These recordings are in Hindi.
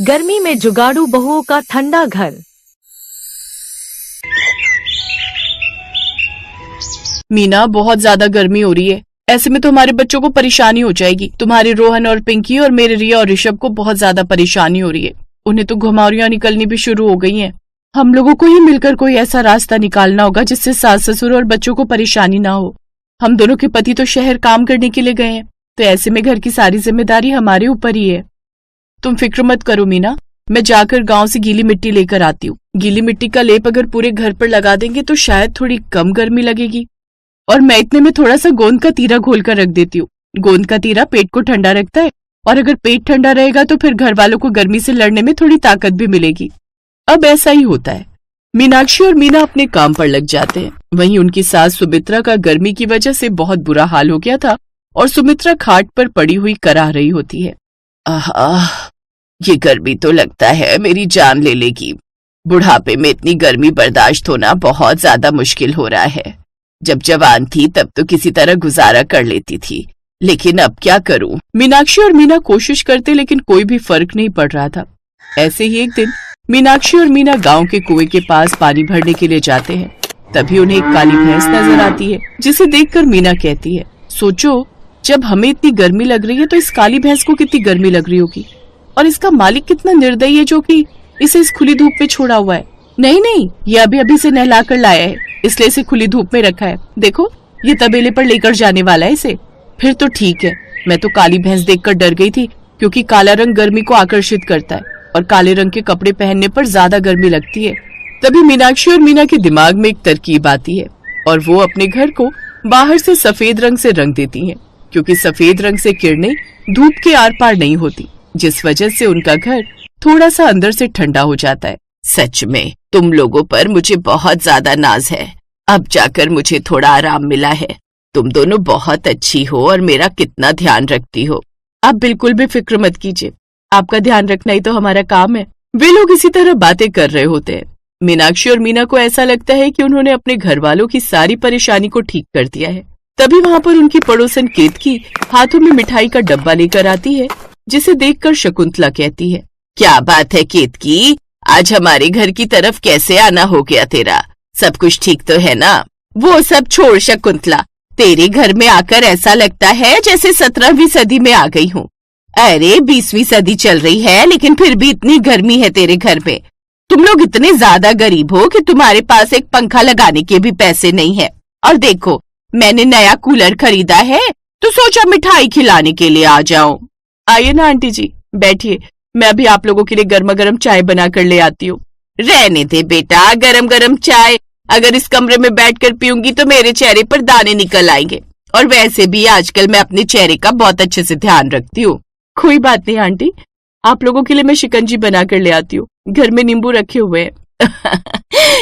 गर्मी में जुगाड़ू बहुओं का ठंडा घर। मीना, बहुत ज्यादा गर्मी हो रही है। ऐसे में तो हमारे बच्चों को परेशानी हो जाएगी। तुम्हारे रोहन और पिंकी और मेरे रिया और ऋषभ को बहुत ज्यादा परेशानी हो रही है। उन्हें तो घुमावरियां निकलनी भी शुरू हो गई हैं। हम लोगों को ही मिलकर कोई ऐसा रास्ता निकालना होगा जिससे सास ससुर और बच्चों को परेशानी ना हो। हम दोनों के पति तो शहर काम करने के लिए गए हैं, तो ऐसे में घर की सारी जिम्मेदारी हमारे ऊपर ही है। तुम फिक्र मत करो मीना, मैं जाकर गांव से गीली मिट्टी लेकर आती हूँ। गीली मिट्टी का लेप अगर पूरे घर पर लगा देंगे तो शायद थोड़ी कम गर्मी लगेगी। और मैं इतने में थोड़ा सा गोंद का तीरा घोल कर रख देती हूँ। गोंद का तीरा पेट को ठंडा रखता है, और अगर पेट ठंडा रहेगा तो फिर घर वालों को गर्मी से लड़ने में थोड़ी ताकत भी मिलेगी। अब ऐसा ही होता है। मीनाक्षी और मीना अपने काम पर लग जाते हैं। वहीं उनकी सास सुमित्रा का गर्मी की वजह से बहुत बुरा हाल हो गया था और सुमित्रा खाट पर पड़ी हुई कराह रही होती है। आह, ये गर्मी तो लगता है मेरी जान ले लेगी। बुढ़ापे में इतनी गर्मी बर्दाश्त होना बहुत ज्यादा मुश्किल हो रहा है। जब जवान थी तब तो किसी तरह गुजारा कर लेती थी, लेकिन अब क्या करूं? मीनाक्षी और मीना कोशिश करते लेकिन कोई भी फर्क नहीं पड़ रहा था। ऐसे ही एक दिन मीनाक्षी और मीना गांव के कुएं के पास पानी भरने के लिए जाते हैं। तभी उन्हें एक काली भैंस नजर आती है, जिसे देखकर मीना कहती है, सोचो जब हमें इतनी गर्मी लग रही है तो इस काली भैंस को कितनी गर्मी लग रही होगी। और इसका मालिक कितना निर्दयी है जो कि इसे इस खुली धूप में छोड़ा हुआ है। नहीं, ये अभी से नहला कर लाया है, इसलिए इसे खुली धूप में रखा है। देखो, ये तबेले पर लेकर जाने वाला है इसे। फिर तो ठीक है। मैं तो काली भैंस देखकर डर गई थी, क्योंकि काला रंग गर्मी को आकर्षित करता है और काले रंग के कपड़े पहनने पर ज्यादा गर्मी लगती है। तभी मीनाक्षी और मीना के दिमाग में एक तरकीब आती है और वो अपने घर को बाहर से सफेद रंग से रंग देती हैं, क्योंकि सफेद रंग से किरणें धूप के आर पार नहीं होती, जिस वजह से उनका घर थोड़ा सा अंदर से ठंडा हो जाता है। सच में तुम लोगों पर मुझे बहुत ज्यादा नाज है। अब जाकर मुझे थोड़ा आराम मिला है। तुम दोनों बहुत अच्छी हो और मेरा कितना ध्यान रखती हो। आप बिल्कुल भी फिक्र मत कीजिए, आपका ध्यान रखना ही तो हमारा काम है। वे लोग इसी तरह बातें कर रहे होते हैं। मीनाक्षी और मीना को ऐसा लगता है कि उन्होंने अपने घर वालों की सारी परेशानी को ठीक कर दिया है। तभी वहाँ पर उनकी पड़ोसन केतकी हाथों में मिठाई का डब्बा लेकर आती है, जिसे देखकर शकुंतला कहती है, क्या बात है केतकी, आज हमारे घर की तरफ कैसे आना हो गया तेरा? सब कुछ ठीक तो है ना? वो सब छोड़ शकुंतला, तेरे घर में आकर ऐसा लगता है जैसे 17वीं सदी में आ गई हूँ। अरे 20वीं सदी चल रही है, लेकिन फिर भी इतनी गर्मी है तेरे घर में। तुम लोग इतने ज्यादा गरीब हो कि तुम्हारे पास एक पंखा लगाने के भी पैसे नहीं है। और देखो, मैंने नया कूलर खरीदा है, तो सोचा मिठाई खिलाने के लिए आ जाऊं। आइए ना आंटी जी, बैठिए, मैं अभी आप लोगों के लिए गर्मा गर्म चाय बना कर ले आती हूँ। रहने दे बेटा, गरम गरम चाय अगर इस कमरे में बैठकर पीऊंगी तो मेरे चेहरे पर दाने निकल आएंगे। और वैसे भी आजकल मैं अपने चेहरे का बहुत अच्छे से ध्यान रखती हूँ। कोई बात नहीं आंटी, आप लोगों के लिए मैं शिकंजी बना कर ले आती हूँ, घर में नींबू रखे हुए हैं।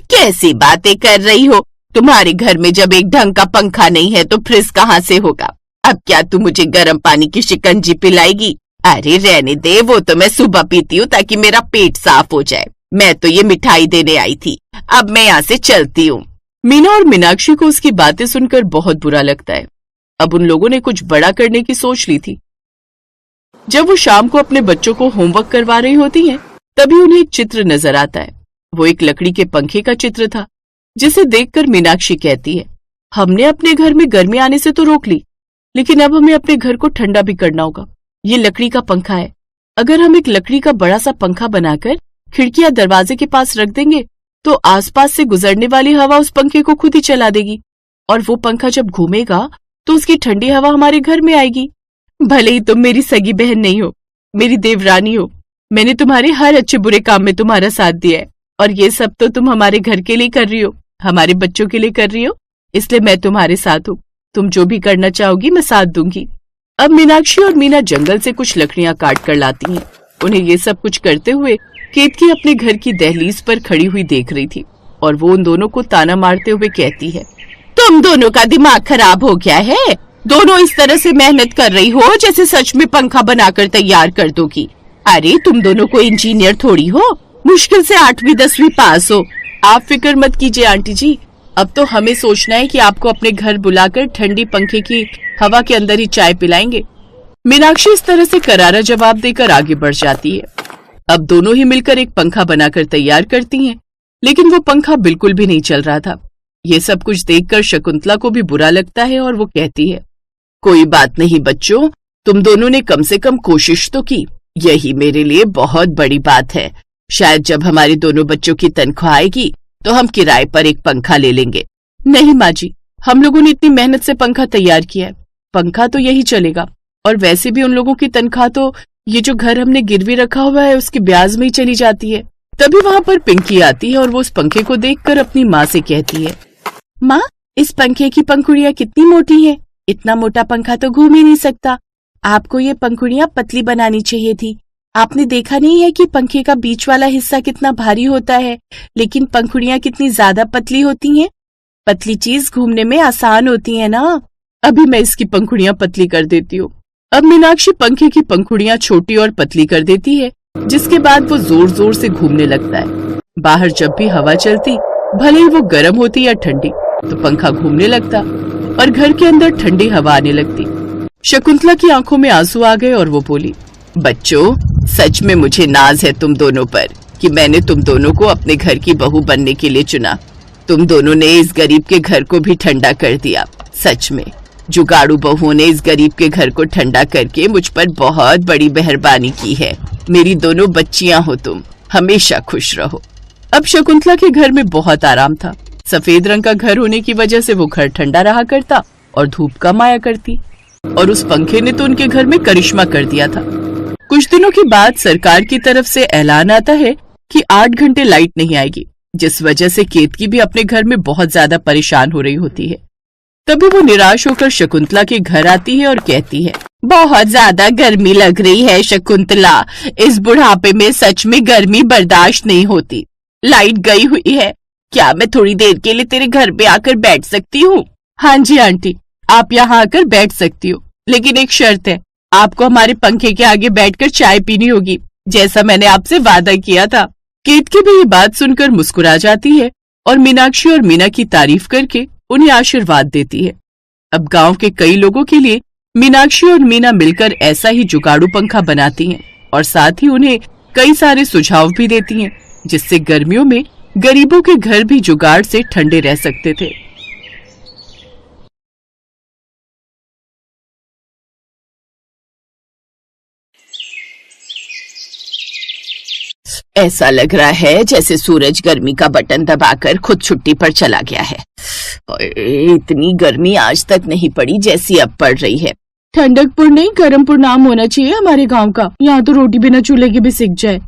कैसी बातें कर रही हो? तुम्हारे घर में जब एक ढंग का पंखा नहीं है तो फ्रिज कहाँ से होगा? अब क्या तू मुझे गर्म पानी की शिकंजी पिलाएगी? अरे रहने दे, वो तो मैं सुबह पीती हूँ ताकि मेरा पेट साफ हो जाए। मैं तो ये मिठाई देने आई थी, अब मैं यहाँ से चलती हूँ। मीना और मीनाक्षी को उसकी बातें सुनकर बहुत बुरा लगता है। अब उन लोगों ने कुछ बड़ा करने की सोच ली थी। जब वो शाम को अपने बच्चों को होमवर्क करवा रही होती हैं, तभी उन्हें एक चित्र नजर आता है। वो एक लकड़ी के पंखे का चित्र था, जिसे देखकर मीनाक्षी कहती है, हमने अपने घर में गर्मी आने से तो रोक ली, लेकिन अब हमें अपने घर को ठंडा भी करना होगा। ये लकड़ी का पंखा है, अगर हम एक लकड़ी का बड़ा सा पंखा बनाकर खिड़की या दरवाजे के पास रख देंगे तो आसपास से गुजरने वाली हवा उस पंखे को खुद ही चला देगी, और वो पंखा जब घूमेगा तो उसकी ठंडी हवा हमारे घर में आएगी। भले ही तुम मेरी सगी बहन नहीं हो, मेरी देवरानी हो, मैंने तुम्हारे हर अच्छे बुरे काम में तुम्हारा साथ दिया है, और ये सब तो तुम हमारे घर के लिए कर रही हो, हमारे बच्चों के लिए कर रही हो, इसलिए मैं तुम्हारे साथ हूँ। तुम जो भी करना चाहोगी मैं साथ दूंगी। अब मीनाक्षी और मीना जंगल से कुछ लकड़ियां काट कर लाती हैं। उन्हें ये सब कुछ करते हुए केतकी अपने घर की दहलीज पर खड़ी हुई देख रही थी, और वो उन दोनों को ताना मारते हुए कहती है, तुम दोनों का दिमाग खराब हो गया है? दोनों इस तरह से मेहनत कर रही हो जैसे सच में पंखा बनाकर तैयार कर दोगी। अरे तुम दोनों को इंजीनियर थोड़ी हो, मुश्किल से 8वीं 10वीं पास हो। आप फिक्र मत कीजिए आंटी जी, अब तो हमें सोचना है कि आपको अपने घर बुलाकर ठंडी पंखे की हवा के अंदर ही चाय पिलाएंगे। मीनाक्षी इस तरह से करारा जवाब देकर आगे बढ़ जाती है। अब दोनों ही मिलकर एक पंखा बनाकर तैयार करती हैं, लेकिन वो पंखा बिल्कुल भी नहीं चल रहा था। ये सब कुछ देखकर शकुंतला को भी बुरा लगता है और वो कहती है, कोई बात नहीं बच्चों, तुम दोनों ने कम से कम कोशिश तो की, यही मेरे लिए बहुत बड़ी बात है। शायद जब हमारे दोनों बच्चों की तनख्वाह आएगी तो हम किराए पर एक पंखा ले लेंगे। नहीं माँ जी, हम लोगों ने इतनी मेहनत से पंखा तैयार किया है, पंखा तो यही चलेगा, और वैसे भी उन लोगों की तनख्वाह तो ये जो घर हमने गिरवी रखा हुआ है उसके ब्याज में ही चली जाती है। तभी वहाँ पर पिंकी आती है और वो उस पंखे को देखकर अपनी माँ से कहती है, माँ, इस पंखे की पंखुड़ियाँ कितनी मोटी हैं, इतना मोटा पंखा तो घूम ही नहीं सकता। आपको ये पंखुड़ियाँ पतली बनानी चाहिए थी। आपने देखा नहीं है कि पंखे का बीच वाला हिस्सा कितना भारी होता है, लेकिन पंखुड़ियाँ कितनी ज्यादा पतली होती हैं। पतली चीज घूमने में आसान होती है ना। अभी मैं इसकी पंखुड़ियाँ पतली कर देती हूँ। अब मीनाक्षी पंखे की पंखुड़ियाँ छोटी और पतली कर देती है, जिसके बाद वो जोर जोर से घूमने लगता है। बाहर जब भी हवा चलती, भले ही वो गर्म होती या ठंडी, तो पंखा घूमने लगता और घर के अंदर ठंडी हवा आने लगती। शकुंतला की आंखों में आंसू आ गए और वो बोली, बच्चों, सच में मुझे नाज है तुम दोनों पर कि मैंने तुम दोनों को अपने घर की बहू बनने के लिए चुना। तुम दोनों ने इस गरीब के घर को भी ठंडा कर दिया। सच में जुगाड़ू बहुओं ने इस गरीब के घर को ठंडा करके मुझ पर बहुत बड़ी मेहरबानी की है। मेरी दोनों बच्चियां हो तुम, हमेशा खुश रहो। अब शकुंतला के घर में बहुत आराम था। सफेद रंग का घर होने की वजह से वो घर ठंडा रहा करता और धूप कम आया करती, और उस पंखे ने तो उनके घर में करिश्मा कर दिया था। कुछ दिनों के बाद सरकार की तरफ से ऐलान आता है कि 8 घंटे लाइट नहीं आएगी, जिस वजह से केतकी भी अपने घर में बहुत ज्यादा परेशान हो रही होती है। तभी वो निराश होकर शकुंतला के घर आती है और कहती है, बहुत ज्यादा गर्मी लग रही है शकुंतला, इस बुढ़ापे में सच में गर्मी बर्दाश्त नहीं होती। लाइट गई हुई है, क्या मैं थोड़ी देर के लिए तेरे घर पे आकर बैठ सकती हूँ? हाँ जी आंटी, आप यहाँ आकर बैठ सकती हो, लेकिन एक शर्त है, आपको हमारे पंखे के आगे बैठकर चाय पीनी होगी, जैसा मैंने आपसे वादा किया था। केतकी भी ये बात सुनकर मुस्कुरा जाती है और मीनाक्षी और मीना की तारीफ करके उन्हें आशीर्वाद देती है। अब गांव के कई लोगों के लिए मीनाक्षी और मीना मिलकर ऐसा ही जुगाड़ू पंखा बनाती हैं और साथ ही उन्हें कई सारे सुझाव भी देती हैं, जिससे गर्मियों में गरीबों के घर भी जुगाड़ से ठंडे रह सकते थे। ऐसा लग रहा है जैसे सूरज गर्मी का बटन दबाकर खुद छुट्टी पर चला गया है। इतनी गर्मी आज तक नहीं पड़ी जैसी अब पड़ रही है। ठंडकपुर नहीं, गरमपुर नाम होना चाहिए हमारे गांव का। यहाँ तो रोटी बिना चूल्हे के भी सिक जाए।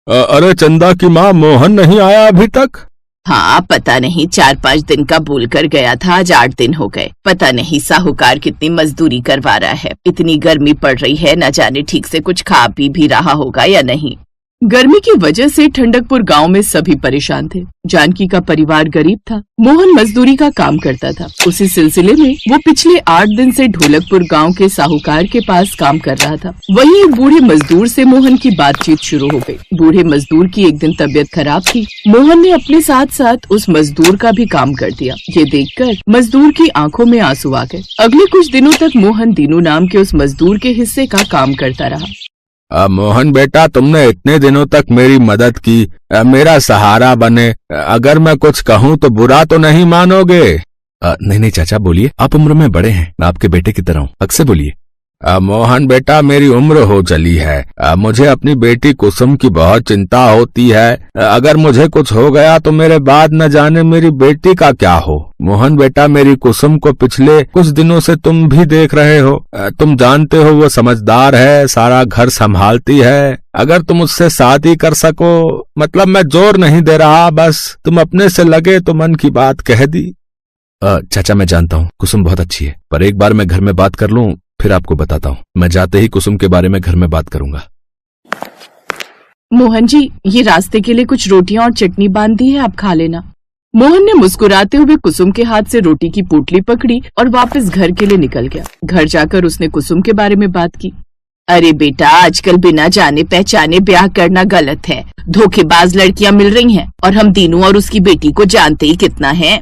अरे चंदा की माँ, मोहन नहीं आया अभी तक? हाँ, पता नहीं, 4-5 दिन का बोल कर गया था, आज 8 दिन हो गए। पता नहीं साहूकार कितनी मजदूरी करवा रहा है। इतनी गर्मी पड़ रही है, न जाने ठीक से कुछ खा पी भी रहा होगा या नहीं। गर्मी की वजह से ठंडकपुर गांव में सभी परेशान थे। जानकी का परिवार गरीब था। मोहन मजदूरी का काम करता था। उसी सिलसिले में वो पिछले 8 दिन से ढोलकपुर गांव के साहूकार के पास काम कर रहा था। वहीं एक बूढ़े मजदूर से मोहन की बातचीत शुरू हो गई। बूढ़े मजदूर की एक दिन तबीयत खराब थी। मोहन ने अपने साथ साथ उस मजदूर का भी काम कर दिया। ये देखकर मजदूर की आंखों में आंसू आ गए। अगले कुछ दिनों तक मोहन दीनू नाम के उस मजदूर के हिस्से का काम करता रहा। मोहन बेटा, तुमने इतने दिनों तक मेरी मदद की, मेरा सहारा बने। अगर मैं कुछ कहूँ तो बुरा तो नहीं मानोगे? नहीं नहीं चाचा, बोलिए, आप उम्र में बड़े हैं, मैं आपके बेटे की तरह हूँ, अक्सर बोलिए। मोहन बेटा, मेरी उम्र हो चली है। मुझे अपनी बेटी कुसुम की बहुत चिंता होती है। अगर मुझे कुछ हो गया तो मेरे बाद न जाने मेरी बेटी का क्या हो। मोहन बेटा, मेरी कुसुम को पिछले कुछ दिनों से तुम भी देख रहे हो। तुम जानते हो वो समझदार है, सारा घर संभालती है। अगर तुम उससे शादी कर सको, मतलब मैं जोर नहीं दे रहा, बस तुम अपने से लगे तो मन की बात कह दी। चाचा मैं जानता हूँ कुसुम बहुत अच्छी है, पर एक बार मैं घर में बात कर लूँ फिर आपको बताता हूँ। मैं जाते ही कुसुम के बारे में घर में बात करूंगा। मोहन जी, ये रास्ते के लिए कुछ रोटियां और चटनी बांध दी है, आप खा लेना। मोहन ने मुस्कुराते हुए कुसुम के हाथ से रोटी की पोटली पकड़ी और वापस घर के लिए निकल गया। घर जाकर उसने कुसुम के बारे में बात की। अरे बेटा, आजकल बिना जाने पहचाने ब्याह करना गलत है। धोखेबाज लड़कियां मिल रही हैं और हम दीनू और उसकी बेटी को जानते ही कितना है।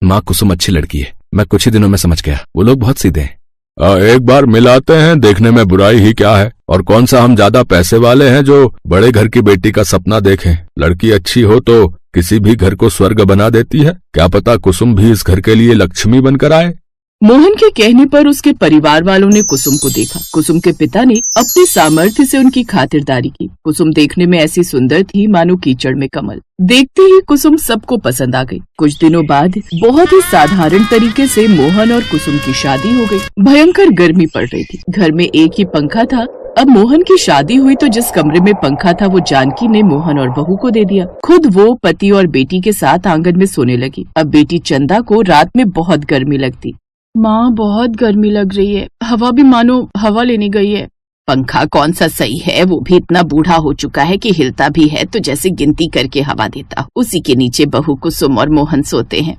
माँ, कुसुम अच्छी लड़की है, मैं कुछ ही दिनों में समझ गया। वो लोग बहुत सीधे हैं। एक बार मिलाते हैं, देखने में बुराई ही क्या है। और कौन सा हम ज्यादा पैसे वाले हैं जो बड़े घर की बेटी का सपना देखें। लड़की अच्छी हो तो किसी भी घर को स्वर्ग बना देती है। क्या पता कुसुम भी इस घर के लिए लक्ष्मी बनकर आए। मोहन के कहने पर उसके परिवार वालों ने कुसुम को देखा। कुसुम के पिता ने अपने सामर्थ्य से उनकी खातिरदारी की। कुसुम देखने में ऐसी सुंदर थी मानो कीचड़ में कमल। देखते ही कुसुम सबको पसंद आ गई। कुछ दिनों बाद बहुत ही साधारण तरीके से मोहन और कुसुम की शादी हो गई। भयंकर गर्मी पड़ रही थी। घर में एक ही पंखा था। अब मोहन की शादी हुई तो जिस कमरे में पंखा था वो जानकी ने मोहन और बहू को दे दिया। खुद वो पति और बेटी के साथ आंगन में सोने लगी। अब बेटी चंदा को रात में बहुत गर्मी लगती। माँ, बहुत गर्मी लग रही है, हवा भी मानो हवा लेने गई है। पंखा कौन सा सही है, वो भी इतना बूढ़ा हो चुका है कि हिलता भी है तो जैसे गिनती करके हवा देता। उसी के नीचे बहू कुसुम और मोहन सोते हैं।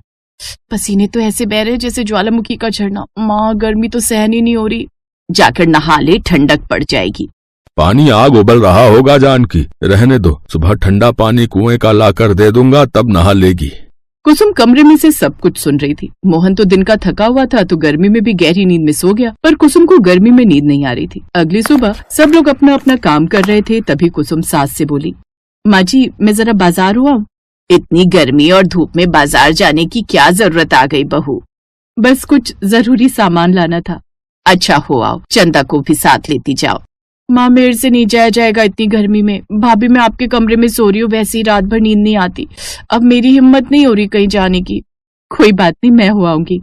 पसीने तो ऐसे बह रहे जैसे ज्वालामुखी का झरना। माँ, गर्मी तो सहन ही नहीं हो रही। जाकर नहा ले, ठंडक पड़ जाएगी। पानी आग उबल रहा होगा जानकी, रहने दो, सुबह ठंडा पानी कुएं का लाकर दे दूंगा, तब नहा लेगी। कुसुम कमरे में से सब कुछ सुन रही थी। मोहन तो दिन का थका हुआ था तो गर्मी में भी गहरी नींद में सो गया, पर कुसुम को गर्मी में नींद नहीं आ रही थी। अगली सुबह सब लोग अपना अपना काम कर रहे थे, तभी कुसुम सास से बोली, माँ जी, मैं जरा बाजार हुआ। इतनी गर्मी और धूप में बाजार जाने की क्या जरूरत आ गई बहू? बस कुछ जरूरी सामान लाना था। अच्छा हो आओ, चंदा को भी साथ लेती जाओ। माँ, मेरे से नहीं जाया जाएगा इतनी गर्मी में। भाभी, मैं आपके कमरे में सो रही हूँ, वैसे ही रात भर नींद नहीं आती। अब मेरी हिम्मत नहीं हो रही कहीं जाने की। कोई बात नहीं, मैं हो आऊंगी।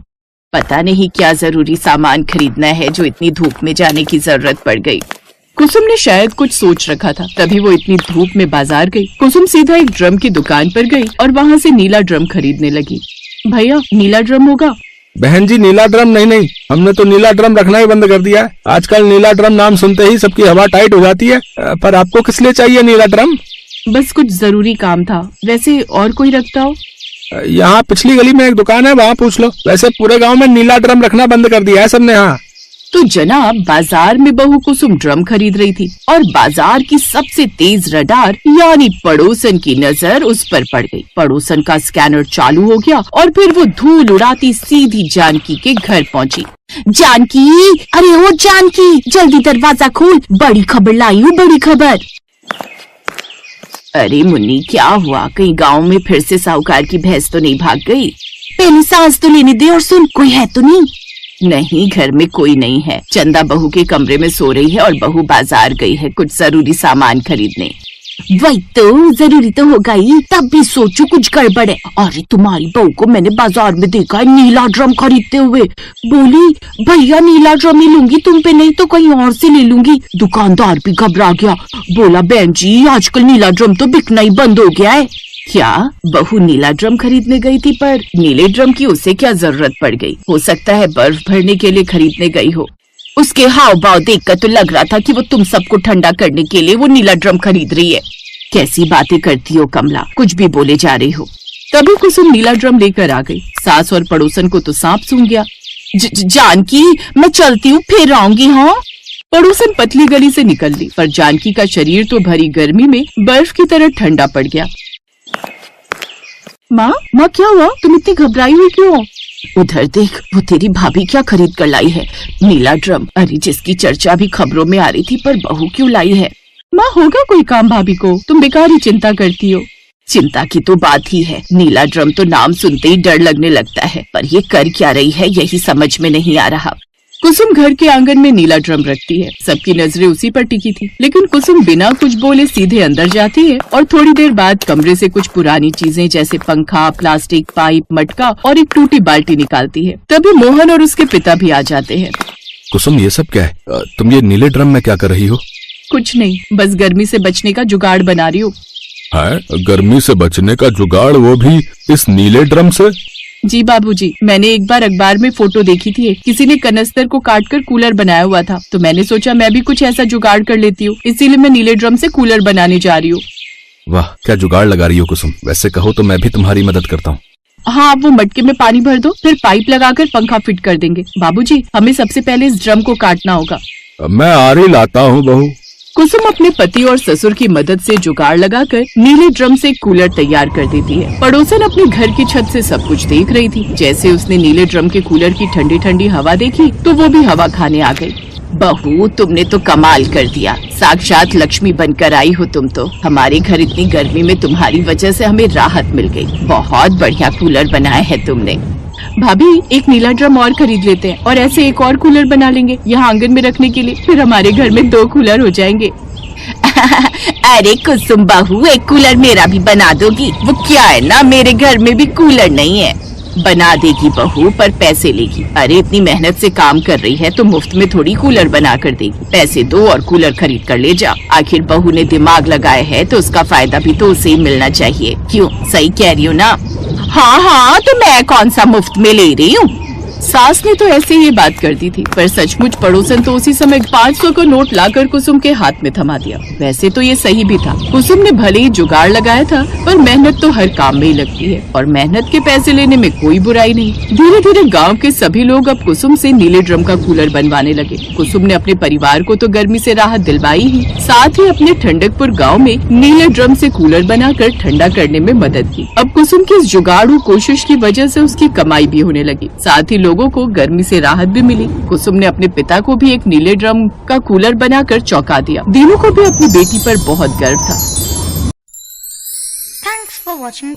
पता नहीं क्या जरूरी सामान खरीदना है जो इतनी धूप में जाने की जरूरत पड़ गई। कुसुम ने शायद कुछ सोच रखा था, तभी वो इतनी धूप में बाजार गई। कुसुम सीधा एक ड्रम की दुकान पर गई और वहाँ से नीला ड्रम खरीदने लगी। भैया, नीला ड्रम होगा? बहन जी, नीला ड्रम नहीं, हमने तो नीला ड्रम रखना ही बंद कर दिया है। आजकल नीला ड्रम नाम सुनते ही सबकी हवा टाइट हो जाती है। पर आपको किस लिए चाहिए नीला ड्रम? बस कुछ जरूरी काम था। वैसे और कोई रखता हो? यहाँ पिछली गली में एक दुकान है, वहाँ पूछ लो। वैसे पूरे गांव में नीला ड्रम रखना बंद कर दिया है सबने। हाँ तो जनाब, बाजार में बहू कुसुम ड्रम खरीद रही थी और बाजार की सबसे तेज रडार यानी पड़ोसन की नजर उस पर पड़ गई। पड़ोसन का स्कैनर चालू हो गया और फिर वो धूल उड़ाती सीधी जानकी के घर पहुंची। जानकी, अरे ओ जानकी, जल्दी दरवाजा खोल, बड़ी खबर लाई हूँ, बड़ी खबर। अरे मुन्नी, क्या हुआ? कहीं गांव में फिर से साहूकार की भैंस तो नहीं भाग गई? पहले सांस तो लेने दे और सुन, कोई है तो नहीं? नहीं, घर में कोई नहीं है। चंदा बहू के कमरे में सो रही है और बहू बाजार गई है कुछ जरूरी सामान खरीदने। वही तो, जरूरी तो होगा ही, तब भी सोचो कुछ गड़बड़ है। अरे तुम्हारी बहू को मैंने बाजार में देखा है नीला ड्रम खरीदते हुए। बोली, भैया नीला ड्रम ही लूंगी, तुम पे नहीं तो कहीं और से ले लूंगी। दुकानदार भी घबरा गया, बोला, बहन जी, आजकल नीला ड्रम तो बिकना ही बंद हो गया है। क्या बहू नीला ड्रम खरीदने गई थी? पर नीले ड्रम की उसे क्या जरूरत पड़ गई? हो सकता है बर्फ भरने के लिए खरीदने गई हो। उसके हाव भाव देखकर तो लग रहा था कि वो तुम सबको ठंडा करने के लिए वो नीला ड्रम खरीद रही है। कैसी बातें करती हो कमला, कुछ भी बोले जा रही हो। तभी कुसुम नीला ड्रम लेकर आ गई। सास और पड़ोसन को तो सांप सूंघ गया। जानकी, मैं चलती हूँ, फिर आऊंगी। हाँ। पड़ोसन पतली गली से निकल ली, पर जानकी का शरीर तो भरी गर्मी में बर्फ की तरह ठंडा पड़ गया। माँ, क्या हुआ? तुम इतनी घबराई हुई क्यों हो? उधर देख, वो तेरी भाभी क्या खरीद कर लाई है, नीला ड्रम। अरे जिसकी चर्चा भी खबरों में आ रही थी, पर बहू क्यों लाई है? माँ, होगा कोई काम भाभी को, तुम बेकार ही चिंता करती हो। चिंता की तो बात ही है, नीला ड्रम तो नाम सुनते ही डर लगने लगता है, पर ये कर क्या रही है यही समझ में नहीं आ रहा। कुसुम घर के आंगन में नीला ड्रम रखती है। सबकी नजरें उसी पर टिकी थी, लेकिन कुसुम बिना कुछ बोले सीधे अंदर जाती है और थोड़ी देर बाद कमरे से कुछ पुरानी चीजें जैसे पंखा, प्लास्टिक, पाइप, मटका और एक टूटी बाल्टी निकालती है। तभी मोहन और उसके पिता भी आ जाते हैं। कुसुम, ये सब क्या है? तुम ये नीले ड्रम में क्या कर रही हो? कुछ नहीं, बस गर्मी से बचने का जुगाड़ बना रही हूँ। गर्मी से बचने का जुगाड़, वो भी इस नीले ड्रम से? जी बाबूजी, मैंने एक बार अखबार में फोटो देखी थी, किसी ने कनस्तर को काटकर कूलर बनाया हुआ था, तो मैंने सोचा मैं भी कुछ ऐसा जुगाड़ कर लेती हूँ, इसीलिए मैं नीले ड्रम से कूलर बनाने जा रही हूँ। वाह, क्या जुगाड़ लगा रही हो कुसुम। वैसे कहो तो मैं भी तुम्हारी मदद करता हूँ। हाँ, आप वो मटके में पानी भर दो, फिर पाइप लगाकर पंखा फिट कर देंगे। बाबूजी, हमें सबसे पहले इस ड्रम को काटना होगा। मैं आरी लाता हूँ बहू। कुसुम अपने पति और ससुर की मदद से जुगाड़ लगाकर नीले ड्रम से कूलर तैयार कर देती है। पड़ोसन अपने घर की छत से सब कुछ देख रही थी। जैसे उसने नीले ड्रम के कूलर की ठंडी ठंडी हवा देखी तो वो भी हवा खाने आ गई। बहू, तुमने तो कमाल कर दिया, साक्षात लक्ष्मी बनकर आई हो तुम तो। हमारे घर इतनी गर्मी में तुम्हारी वजह से हमें राहत मिल गई। बहुत बढ़िया कूलर बनाया है तुमने। भाभी, एक नीला ड्रम और खरीद लेते हैं और ऐसे एक और कूलर बना लेंगे यहाँ आंगन में रखने के लिए, फिर हमारे घर में 2 कूलर हो जाएंगे। अरे कुसुम बहू, एक कूलर मेरा भी बना दोगी? वो क्या है ना, मेरे घर में भी कूलर नहीं है। बना देगी बहू, पर पैसे लेगी। अरे इतनी मेहनत से काम कर रही है तो मुफ्त में थोड़ी कूलर बना कर देगी। पैसे दो और कूलर खरीद कर ले जा। आखिर बहू ने दिमाग लगाया है तो उसका फायदा भी तो उसे ही मिलना चाहिए। क्यों, सही कह रही हो ना? हाँ, तो मैं कौन सा मुफ्त में ले रही हूँ? सास ने तो ऐसे ही बात कर दी थी, पर सचमुच पड़ोसन तो उसी समय 500 का नोट लाकर कुसुम के हाथ में थमा दिया। वैसे तो ये सही भी था। कुसुम ने भले ही जुगाड़ लगाया था, पर मेहनत तो हर काम में ही लगती है और मेहनत के पैसे लेने में कोई बुराई नहीं। धीरे धीरे गांव के सभी लोग अब कुसुम से नीले ड्रम का कूलर बनवाने लगे। कुसुम ने अपने परिवार को तो गर्मी से राहत दिलवाई ही, साथ ही अपने ठंडकपुर गाँव में नीले ड्रम से कूलर बनाकर ठंडा करने में मदद की। अब कुसुम की इस जुगाड़ू कोशिश की वजह से उसकी कमाई भी होने लगी, साथ ही लोगों को गर्मी से राहत भी मिली। कुसुम ने अपने पिता को भी एक नीले ड्रम का कूलर बनाकर चौंका दिया। दीनू को भी अपनी बेटी पर बहुत गर्व था। Thanks for watching.